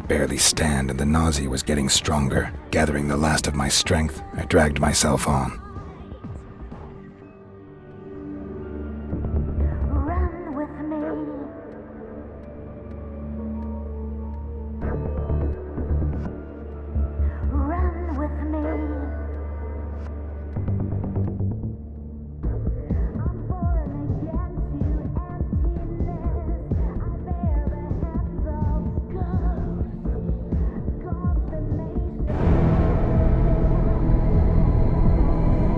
could barely stand and the nausea was getting stronger. Gathering the last of my strength, I dragged myself on. Run with me. Run with me. I'm born again to emptiness. I bear the hands of confirmation.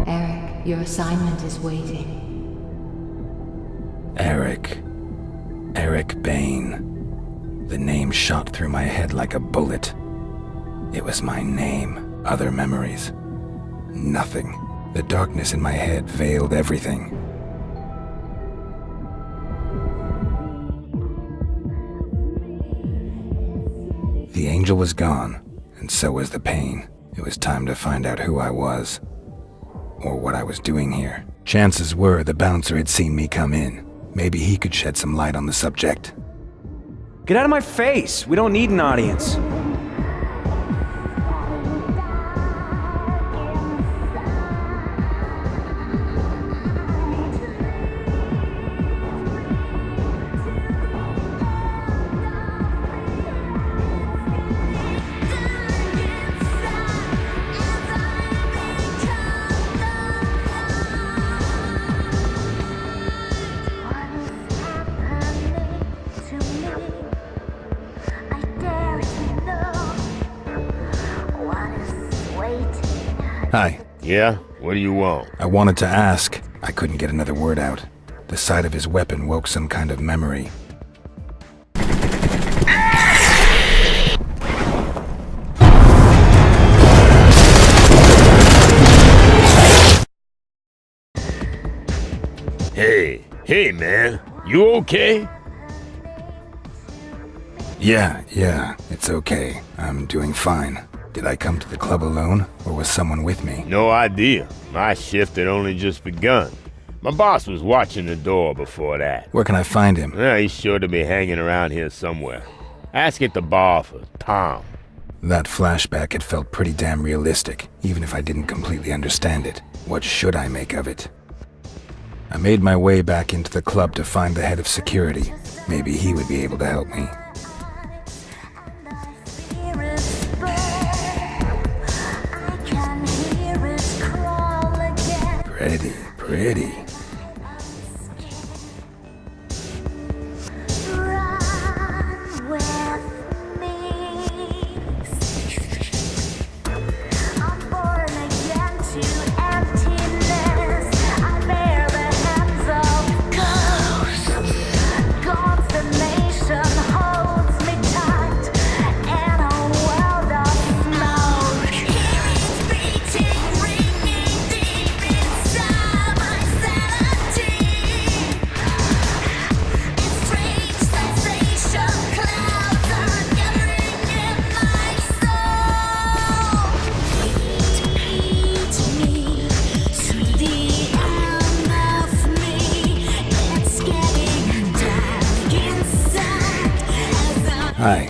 Eric, your assignment is waiting. Eric Bain. The name shot through my head like a bullet. It was my name. Other memories. Nothing. The darkness in my head veiled everything. The angel was gone, and so was the pain. It was time to find out who I was, or what I was doing here. Chances were the bouncer had seen me come in. Maybe he could shed some light on the subject. Get out of my face! We don't need an audience. Hi. Yeah? What do you want? I wanted to ask. I couldn't get another word out. The sight of his weapon woke some kind of memory. Hey man, you okay? Yeah, it's okay. I'm doing fine. Did I come to the club alone, or was someone with me? No idea. My shift had only just begun. My boss was watching the door before that. Where can I find him? He's sure to be hanging around here somewhere. Ask at the bar for Tom. That flashback had felt pretty damn realistic, even if I didn't completely understand it. What should I make of it? I made my way back into the club to find the head of security. Maybe he would be able to help me. Pretty. Run with me. I'm born again to emptiness. I bear the hands of ghosts. Confirmation holds me tight in a world of smoke. It's beating, ringing deep inside my sanity. It's strange sensation, clouds are gathering in my soul. Beat me to the end of me. It's getting dark inside as Hi.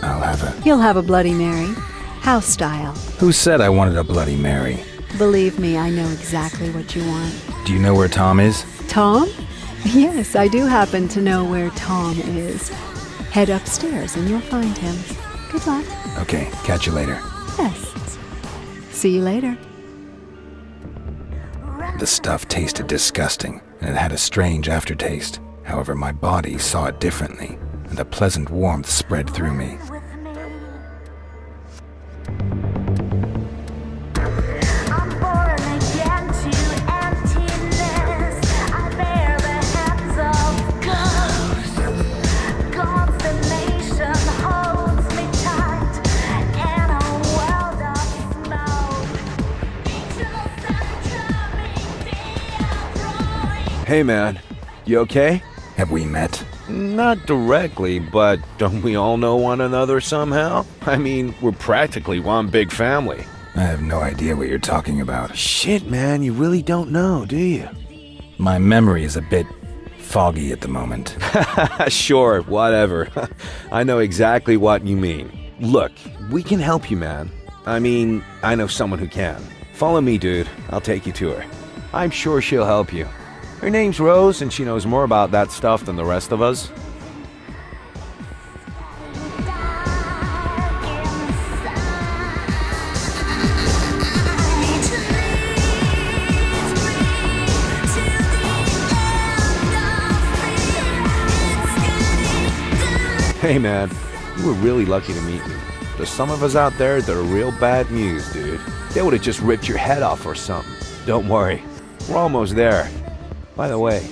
I'll have a... You'll have a Bloody Mary. House style. Who said I wanted a Bloody Mary? Believe me, I know exactly what you want. Do you know where Tom is? Tom? Yes, I do happen to know where Tom is. Head upstairs and you'll find him. Good luck. Okay, catch you later. Yes. See you later. The stuff tasted disgusting, and it had a strange aftertaste. However, my body saw it differently, and a pleasant warmth spread through me. with me. I'm born again to emptiness. I bear the hands of ghosts. Confirmation holds me tight in a world of smoke. Angels are coming, they are drawing. Hey man, you okay? Have we met? Not directly, but don't we all know one another somehow? I mean, we're practically one big family. I have no idea what you're talking about. Shit, man, you really don't know, do you? My memory is a bit foggy at the moment. Sure, whatever. I know exactly what you mean. Look, we can help you, man. I mean, I know someone who can. Follow me, dude. I'll take you to her. I'm sure she'll help you. Her name's Rose, and she knows more about that stuff than the rest of us. Hey man, you were really lucky to meet me. There's some of us out there that are real bad news, dude. They would have just ripped your head off or something. Don't worry, we're almost there. By the way,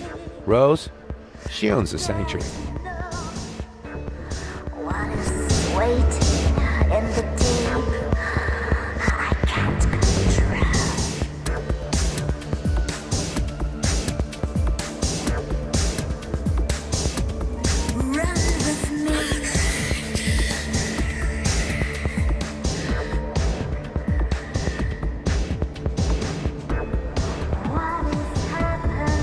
Rose, she owns the sanctuary. What is waiting in the deep? I can't control. Run with me. What is happening to me? What is waiting in the deep?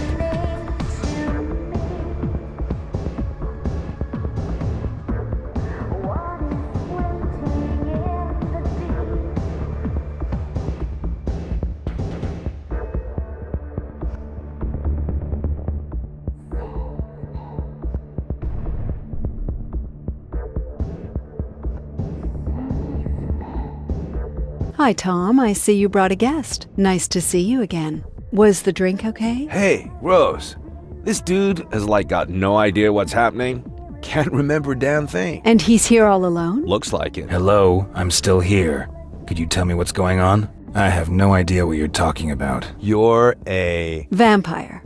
Hi, Tom. I see you brought a guest. Nice to see you again. Was the drink okay? Hey, Rose, this dude has got no idea what's happening. Can't remember a damn thing. And he's here all alone? Looks like it. Hello, I'm still here. Could you tell me what's going on? I have no idea what you're talking about. You're a... Vampire.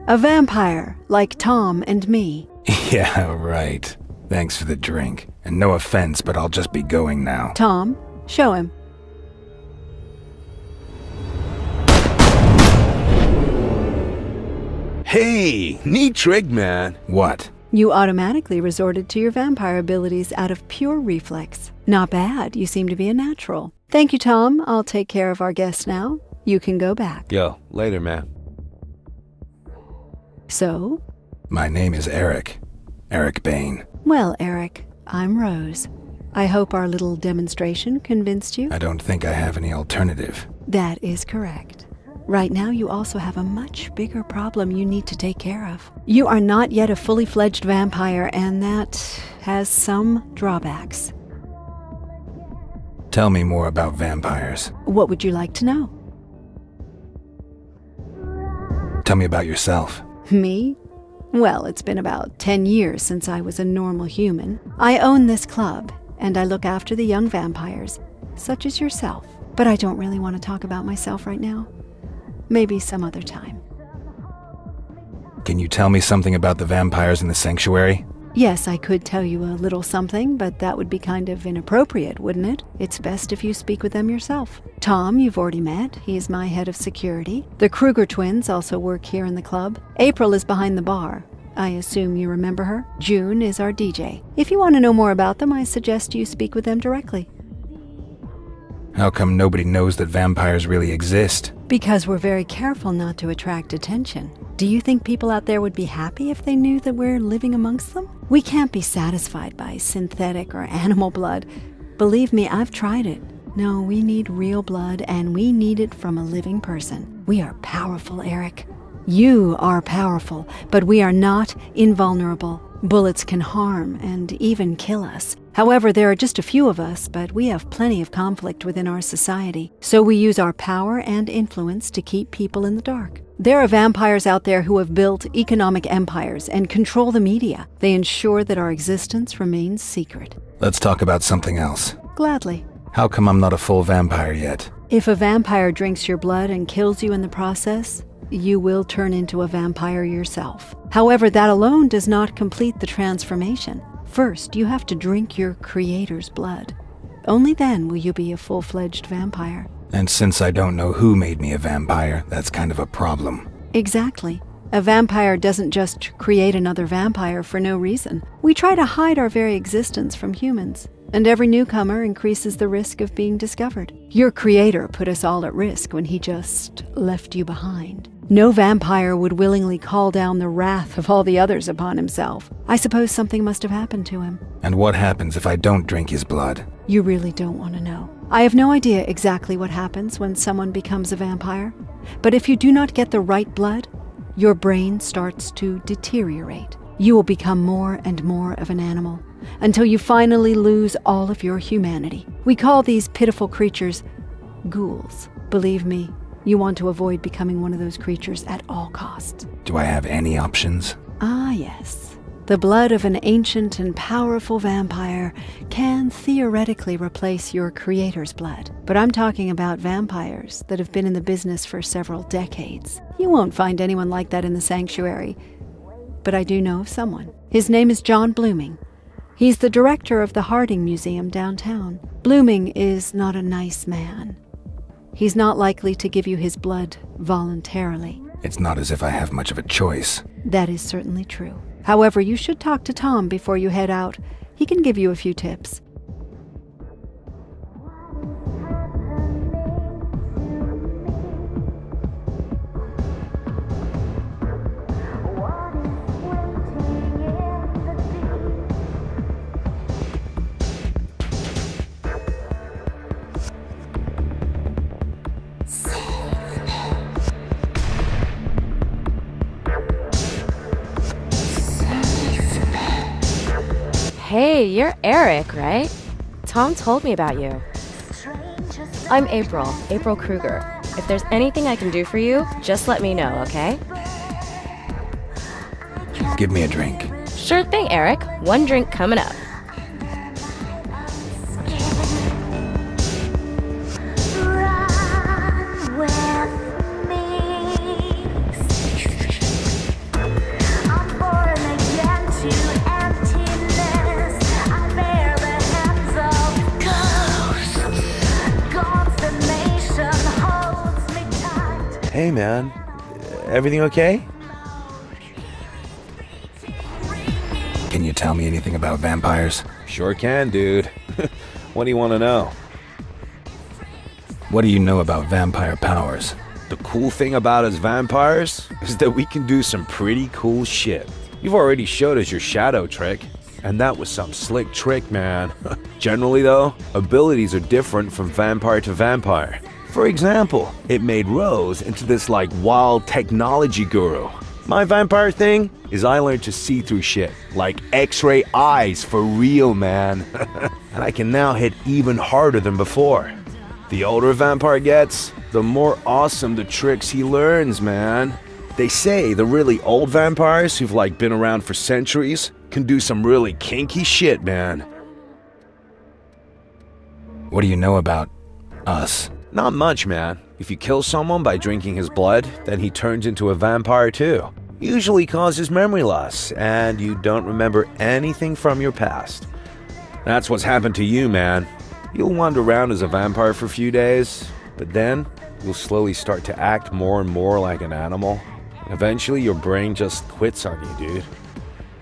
A vampire, like Tom and me. Yeah, right. Thanks for the drink. And no offense, but I'll just be going now. Tom, show him. Hey, neat trick, man. What? You automatically resorted to your vampire abilities out of pure reflex. Not bad. You seem to be a natural. Thank you, Tom. I'll take care of our guest now. You can go back. Yo, later, man. So? My name is Eric. Eric Bain. Well, Eric, I'm Rose. I hope our little demonstration convinced you. I don't think I have any alternative. That is correct. Right now, you also have a much bigger problem you need to take care of. You are not yet a fully fledged vampire, and that has some drawbacks. Tell me more about vampires. What would you like to know? Tell me about yourself. Me? Well, it's been about 10 years since I was a normal human. I own this club, and I look after the young vampires, such as yourself. But I don't really want to talk about myself right now. Maybe some other time. Can you tell me something about the vampires in the sanctuary? Yes, I could tell you a little something, but that would be kind of inappropriate, wouldn't it? It's best if you speak with them yourself. Tom, you've already met. He's my head of security. The Kruger twins also work here in the club. April is behind the bar. I assume you remember her. June is our DJ. If you want to know more about them, I suggest you speak with them directly. How come nobody knows that vampires really exist? Because we're very careful not to attract attention. Do you think people out there would be happy if they knew that we're living amongst them? We can't be satisfied by synthetic or animal blood. Believe me, I've tried it. No, we need real blood, and we need it from a living person. We are powerful, Eric. You are powerful, but we are not invulnerable. Bullets can harm and even kill us. However, there are just a few of us, but we have plenty of conflict within our society. So we use our power and influence to keep people in the dark. There are vampires out there who have built economic empires and control the media. They ensure that our existence remains secret. Let's talk about something else. Gladly. How come I'm not a full vampire yet? If a vampire drinks your blood and kills you in the process, you will turn into a vampire yourself. However, that alone does not complete the transformation. First, you have to drink your creator's blood. Only then will you be a full-fledged vampire. And since I don't know who made me a vampire, that's kind of a problem. Exactly. A vampire doesn't just create another vampire for no reason. We try to hide our very existence from humans, and every newcomer increases the risk of being discovered. Your creator put us all at risk when he just left you behind. No vampire would willingly call down the wrath of all the others upon himself. I suppose something must have happened to him. And what happens if I don't drink his blood? You really don't want to know. I have no idea exactly what happens when someone becomes a vampire, but if you do not get the right blood, your brain starts to deteriorate. You will become more and more of an animal until you finally lose all of your humanity. We call these pitiful creatures ghouls. Believe me, you want to avoid becoming one of those creatures at all costs. Do I have any options? Ah, yes. The blood of an ancient and powerful vampire can theoretically replace your creator's blood. But I'm talking about vampires that have been in the business for several decades. You won't find anyone like that in the sanctuary. But I do know of someone. His name is John Blooming. He's the director of the Harding Museum downtown. Blooming is not a nice man. He's not likely to give you his blood voluntarily. It's not as if I have much of a choice. That is certainly true. However, you should talk to Tom before you head out. He can give you a few tips. Hey, you're Eric, right? Tom told me about you. I'm April Kruger. If there's anything I can do for you, just let me know, okay? Give me a drink. Sure thing, Eric. One drink coming up. Run with me. I'm born again to emptiness. I bear the hands of ghosts. Consternation holds me tight. Hey, man. Everything okay? Can you tell me anything about vampires? Sure can, dude. What do you want to know? What do you know about vampire powers? The cool thing about us vampires is that we can do some pretty cool shit. You've already showed us your shadow trick, and that was some slick trick, man. Generally, though, abilities are different from vampire to vampire. For example, it made Rose into this like wild technology guru. My vampire thing is I learned to see through shit, like X-ray eyes for real, man. And I can now hit even harder than before. The older a vampire gets, the more awesome the tricks he learns, man. They say the really old vampires who've like been around for centuries can do some really kinky shit, man. What do you know about us? Not much, man. If you kill someone by drinking his blood, then he turns into a vampire too. Usually causes memory loss, and you don't remember anything from your past. That's what's happened to you, man. You'll wander around as a vampire for a few days, but then you'll slowly start to act more and more like an animal. Eventually, your brain just quits on you, dude.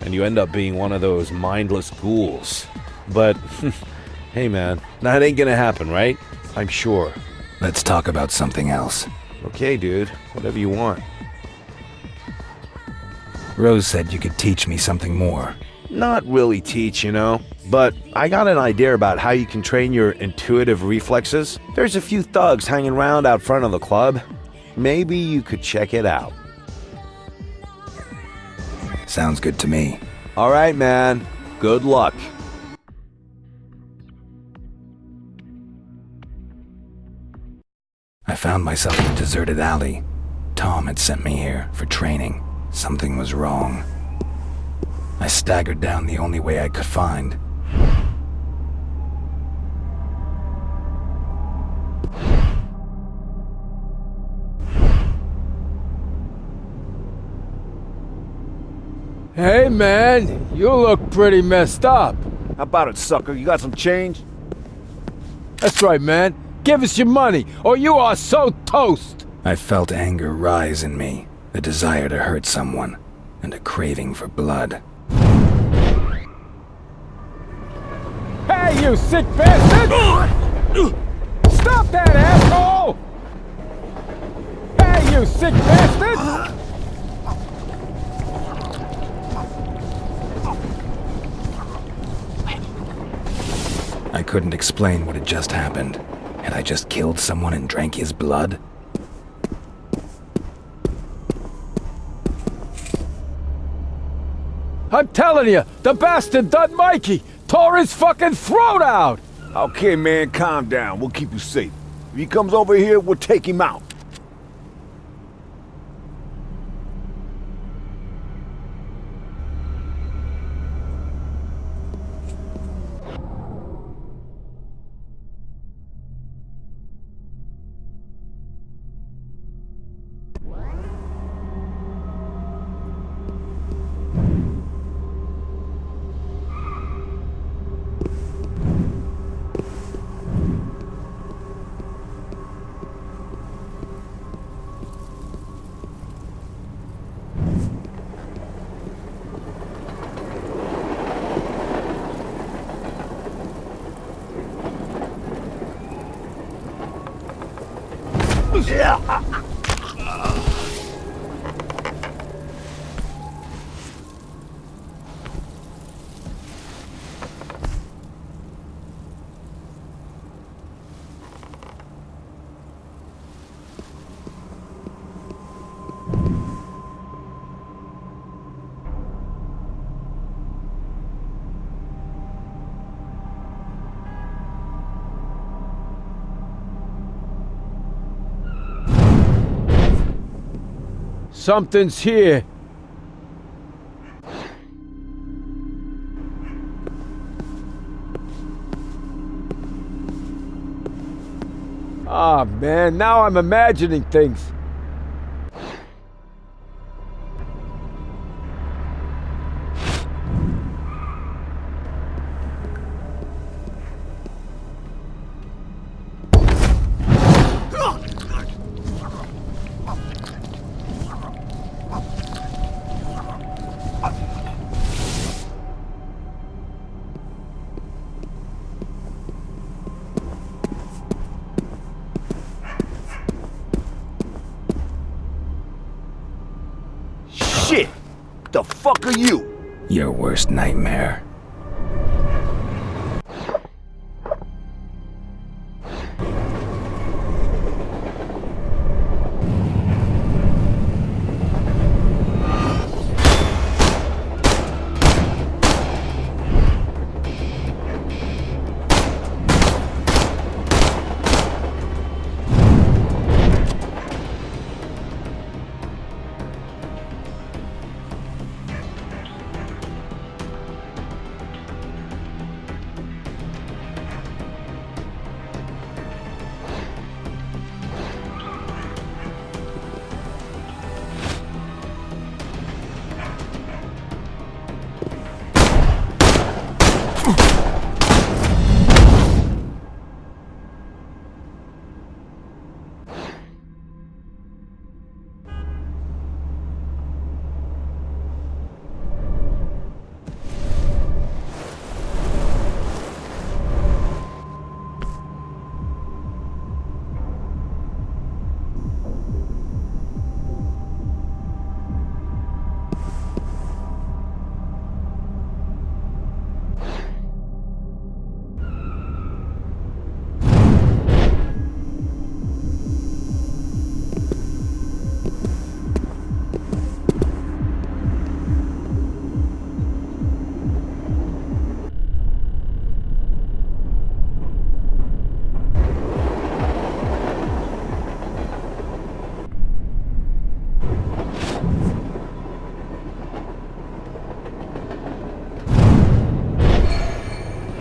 And you end up being one of those mindless ghouls. But, hey man, that ain't gonna happen, right? I'm sure. Let's talk about something else. Okay, dude. Whatever you want. Rose said you could teach me something more. Not really teach, you know, but I got an idea about how you can train your intuitive reflexes. There's a few thugs hanging around out front of the club. Maybe you could check it out. Sounds good to me. All right, man. Good luck. I found myself in a deserted alley. Tom had sent me here for training. Something was wrong. I staggered down the only way I could find. Hey man, you look pretty messed up. How about it, sucker? You got some change? That's right, man. Give us your money, or you are so toast. I felt anger rise in me, the desire to hurt someone, and a craving for blood. Hey, you sick bastard! Stop that, asshole! Hey, you sick bastard! I couldn't explain what had just happened. Had I just killed someone and drank his blood? I'm telling you, the bastard done Mikey! Tore his fucking throat out! Okay, man, calm down. We'll keep you safe. If he comes over here, we'll take him out. Something's here. Ah, man, now I'm imagining things. Shit! The fuck are you? Your worst nightmare.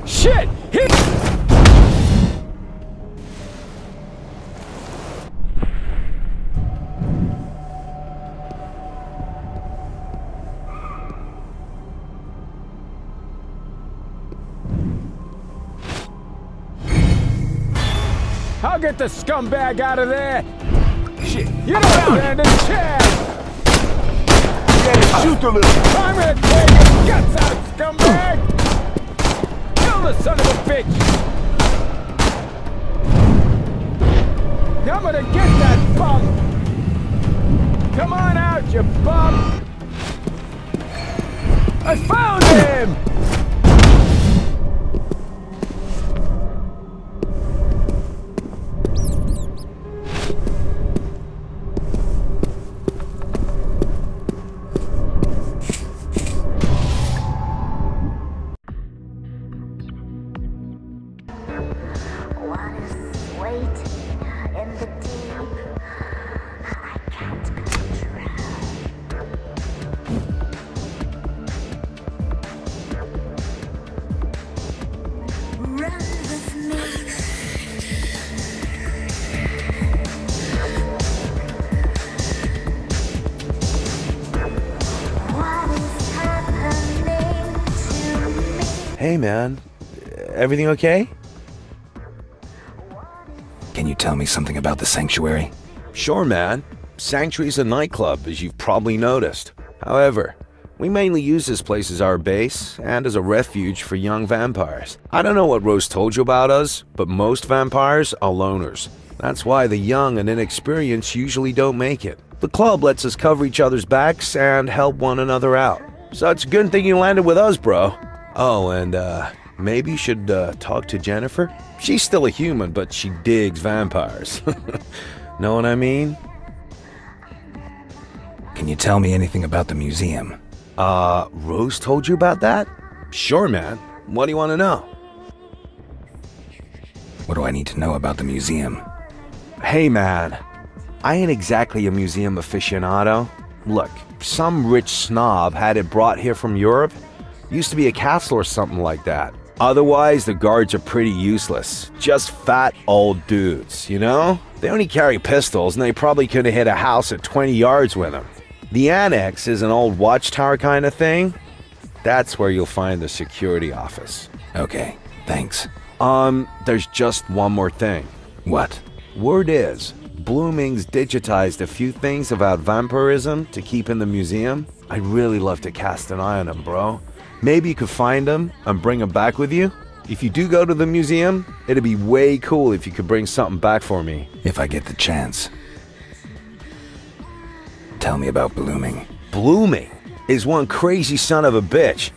Shit! Hit! I'll get the scumbag out of there! Shit! You don't stand a chance! Yeah, shoot the little... I'm gonna tear your guts out, scumbag! Kill the son of a bitch! I'm gonna get that bum! Come on out, you bum! I found him! What is waiting in the deep? I can't control. Run with me. What is happening to me? Hey, man. Everything okay? Can you tell me something about the sanctuary? Sure, man. Sanctuary's a nightclub, as you've probably noticed. However, we mainly use this place as our base and as a refuge for young vampires. I don't know what Rose told you about us, but most vampires are loners. That's why the young and inexperienced usually don't make it. The club lets us cover each other's backs and help one another out. So it's a good thing you landed with us, bro. Oh, and maybe you should talk to Jennifer? She's still a human, but she digs vampires. Know what I mean? Can you tell me anything about the museum? Rose told you about that? Sure, man. What do you want to know? What do I need to know about the museum? Hey, man. I ain't exactly a museum aficionado. Look, some rich snob had it brought here from Europe. Used to be a castle or something like that. Otherwise, the guards are pretty useless. Just fat old dudes, you know? They only carry pistols, and they probably could have hit a house at 20 yards with them. The annex is an old watchtower kind of thing. That's where you'll find the security office. Okay, thanks. There's just one more thing. What? Word is, Blooming's digitized a few things about vampirism to keep in the museum. I'd really love to cast an eye on them, bro. Maybe you could find them and bring them back with you? If you do go to the museum, it'd be way cool if you could bring something back for me. If I get the chance. Tell me about Blooming. Blooming is one crazy son of a bitch.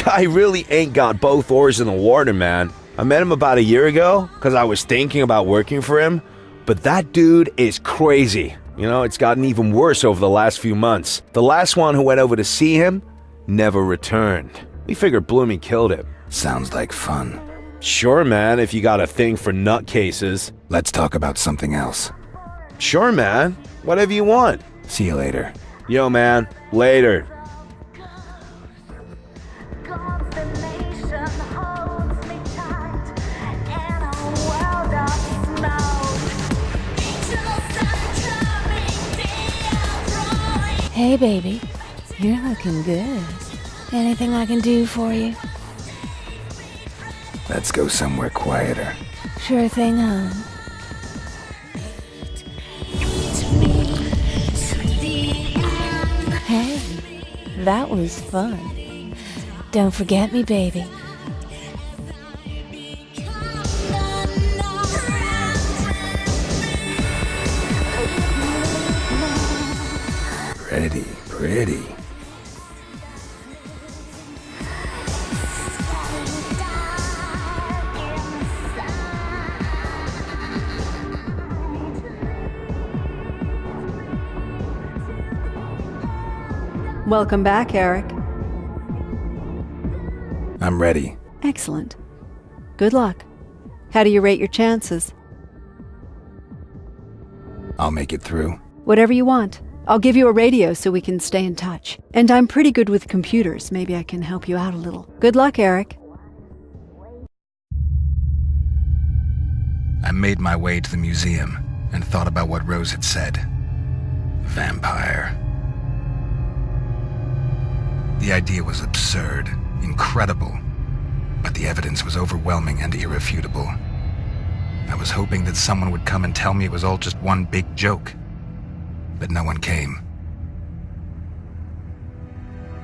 Guy really ain't got both oars in the water, man. I met him about a year ago because I was thinking about working for him. But that dude is crazy. You know, it's gotten even worse over the last few months. The last one who went over to see him never returned. We figured Blooming killed him. Sounds like fun. Sure, man, if you got a thing for nutcases. Let's talk about something else. Sure, man. Whatever you want. See you later. Yo, man. Later. Confirmation holds me tight in a world of smoke. Eternal sun drumming the Hey, baby. You're looking good. Anything I can do for you? Let's go somewhere quieter. Sure thing, hon. Hey, that was fun. Don't forget me, baby. Pretty, pretty. Welcome back, Eric. I'm ready. Excellent. Good luck. How do you rate your chances? I'll make it through. Whatever you want. I'll give you a radio so we can stay in touch. And I'm pretty good with computers. Maybe I can help you out a little. Good luck, Eric. I made my way to the museum and thought about what Rose had said. Vampire. The idea was absurd, incredible, but the evidence was overwhelming and irrefutable. I was hoping that someone would come and tell me it was all just one big joke, but no one came.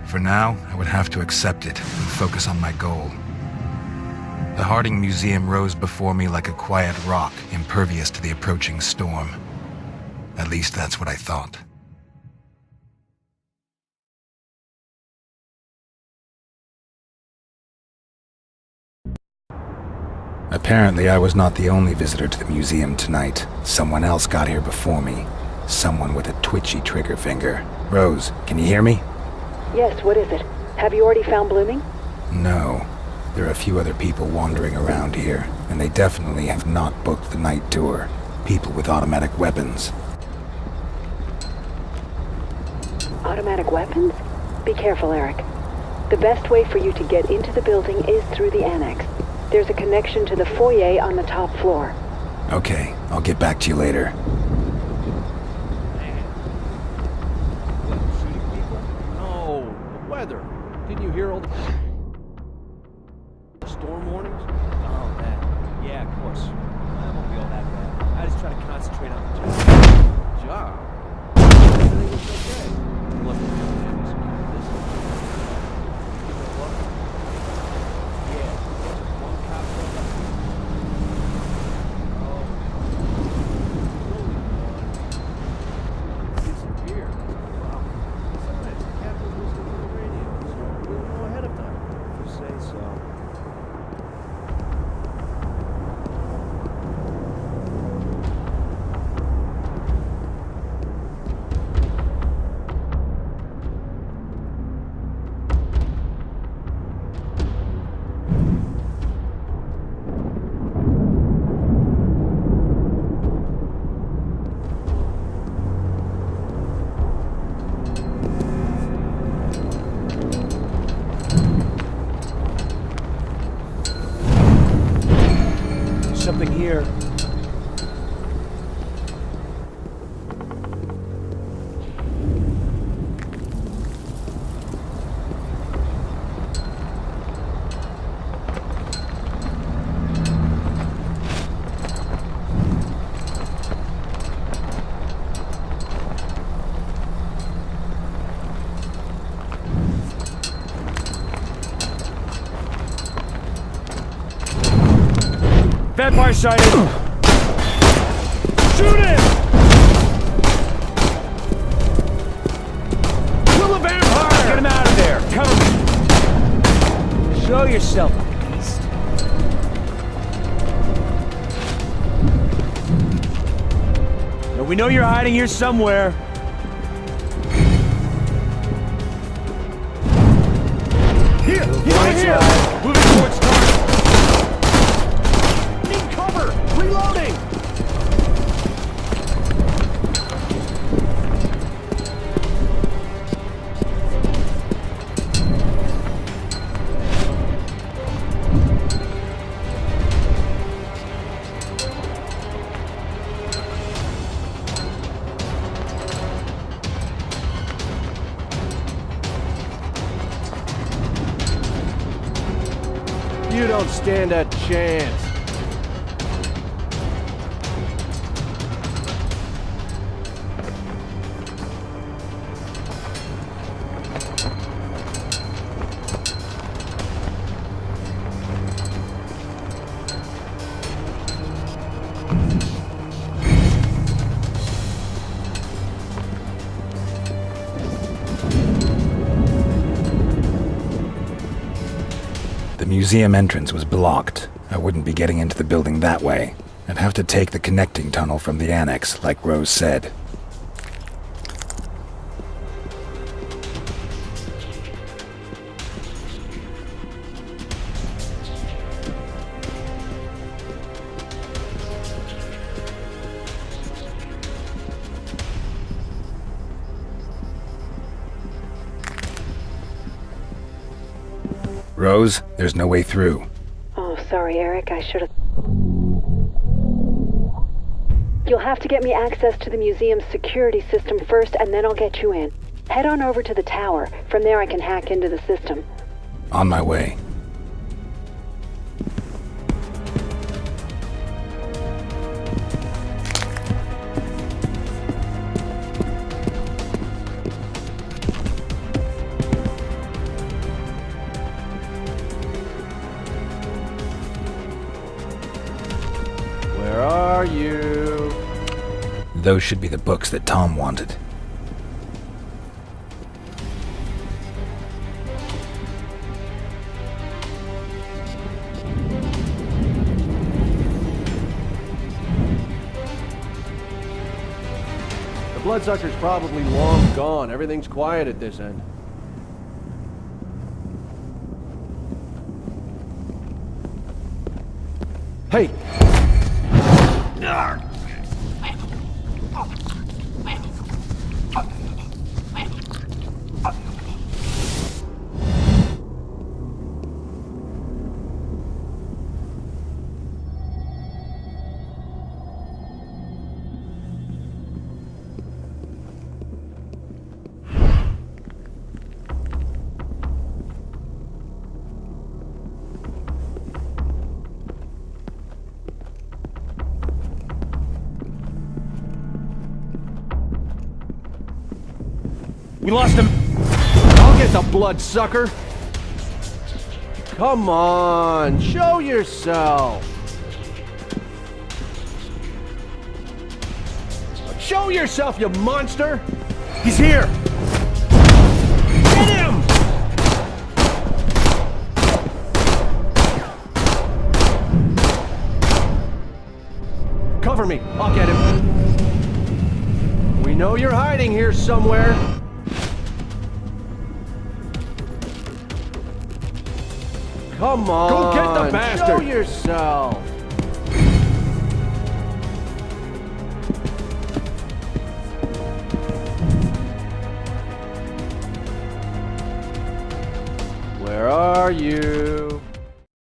For now, I would have to accept it and focus on my goal. The Harding Museum rose before me like a quiet rock, impervious to the approaching storm. At least that's what I thought. Apparently, I was not the only visitor to the museum tonight. Someone else got here before me. Someone with a twitchy trigger finger. Rose, can you hear me? Yes, what is it? Have you already found Blooming? No. There are a few other people wandering around here, and they definitely have not booked the night tour. People with automatic weapons. Automatic weapons? Be careful, Eric. The best way for you to get into the building is through the annex. There's a connection to the foyer on the top floor. Okay, I'll get back to you later. Shooting people? No, the weather. Didn't you hear all the storm warnings? Oh, man. Yeah, of course. That won't be all that bad. I just try to concentrate on the job. Everything looks okay. Unless the family secure this. Give it a look. Yeah, just one cop showed up. Oh, holy God. Disappeared. Wow. Sometimes the captain listens to the radio, so we'll know ahead of time. If you say so. Something here. Vampire sighted! Shoot him! Kill the vampire! Get him out of there! Come! Show yourself, beast. Now, we know you're hiding here somewhere. Here! Right here! Moving towards target! Reloading! You don't stand a chance. The museum entrance was blocked. I wouldn't be getting into the building that way. I'd have to take the connecting tunnel from the annex, like Rose said. Rose, there's no way through. Oh, sorry, Eric. I should have... You'll have to get me access to the museum's security system first, and then I'll get you in. Head on over to the tower. From there I can hack into the system. On my way. Where are you? Those should be the books that Tom wanted. bloodsucker's probably long gone. Everything's quiet at this end. Hey! We lost him. I'll get the bloodsucker! Come on, show yourself! Show yourself, you monster! He's here. Get him! Cover me, I'll get him. We know you're hiding here somewhere. Come on! Go get the bastard! Show yourself! Where are you?